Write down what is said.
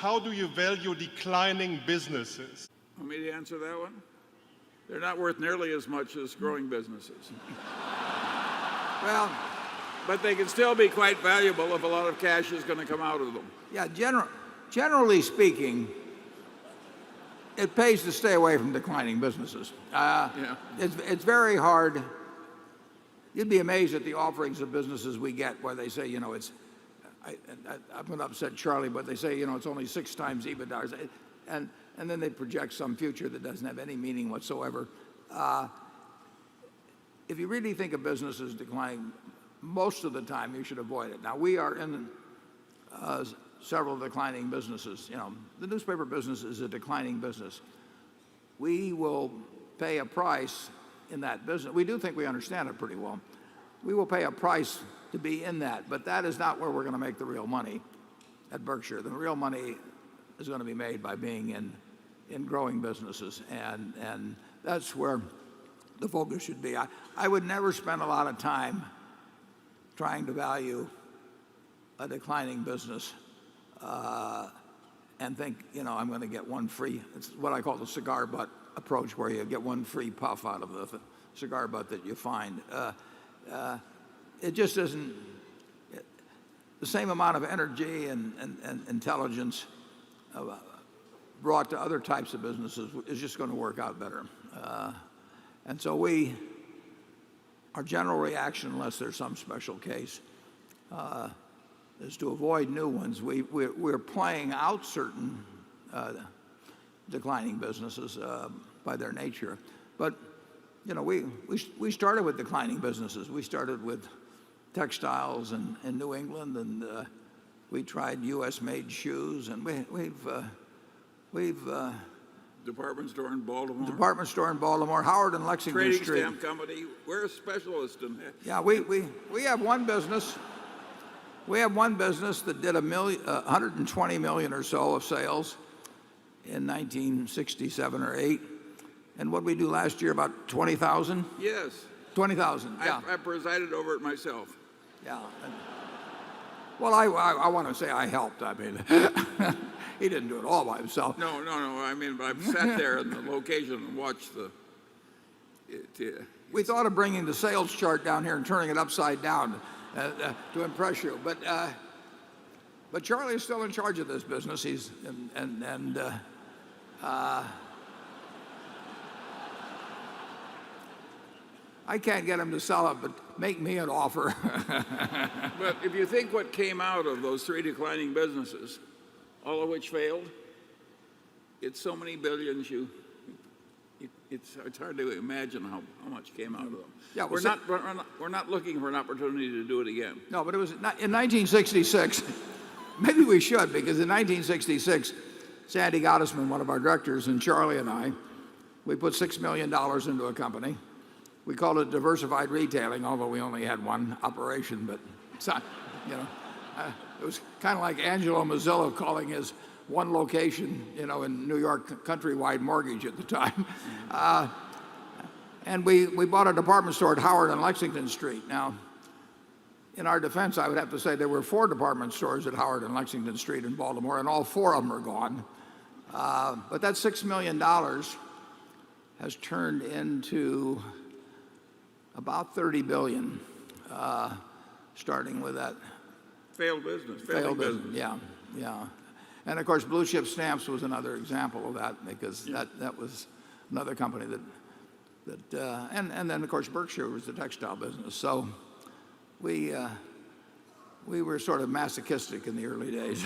how do you value declining businesses? Want me to answer that one? They're not worth nearly as much as growing businesses. Well, but they can still be quite valuable if a lot of cash is going to come out of them. yeah, generally speaking, it pays to stay away from declining businesses. Yeah. It's very hard. You'd be amazed at the offerings of businesses we get where they say, I'm going to upset Charlie, but they say, it's only 6 times EBITDA. And then they project some future that doesn't have any meaning whatsoever. If you really think a business is declining, most of the time you should avoid it. Now, we are in several declining businesses. The newspaper business is a declining business. We will pay a price in that business. We do think we understand it pretty well. We will pay a price to be in that, but that is not where we're going to make the real money at Berkshire. The real money is going to be made by being in growing businesses, and that's where the focus should be. I would never spend a lot of time trying to value a declining business and think, I'm going to get one free. It's what I call the cigar butt approach, where you get one free puff out of the cigar butt that you find. It just isn't the same amount of energy and intelligence brought to other types of businesses is just going to work out better. And so our general reaction, unless there's some special case, is to avoid new ones. We're playing out certain declining businesses by their nature. But, we started with declining businesses. We started with textiles in New England, and we tried U.S.-made shoes, and we've Department store in Baltimore. Department store in Baltimore, Howard and Lexington Trading Street. stamp company. We're a specialist in that. Yeah, we have one business. We have one business that did 120 million or so of sales in 1967 or 8. And what we do last year, about 20,000? Yes. 20,000, yeah. I presided over it myself. Yeah. Well, I want to say I helped. I mean, he didn't do it all by himself. No. I mean, but I've sat there in the location and watched We thought of bringing the sales chart down here and turning it upside down to impress you, but Charlie is still in charge of this business. I can't get him to sell it, but make me an offer. But if you think what came out of those 3 declining businesses, all of which failed, it's so many billions. It's hard to imagine how much came out of them. Yeah, we're not looking for an opportunity to do it again. No, but it was in 1966. Maybe we should, because in 1966, Sandy Gottesman, one of our directors, and Charlie and I, we put $6 million into a company. We called it diversified retailing, although we only had one operation. But it's not, it was kind of like Angelo Mazzillo calling his one location, in New York, Countrywide Mortgage at the time. And we bought a department store at Howard and Lexington Street. Now, in our defense, I would have to say there were 4 department stores at Howard and Lexington Street in Baltimore, and all 4 of them are gone. But that $6 million has turned into about 30 billion, starting with that Failed business. failed business. Yeah. And of course, Blue Chip Stamps was another example of that, because that was another company and then of course Berkshire was the textile business. So we were sort of masochistic in the early days.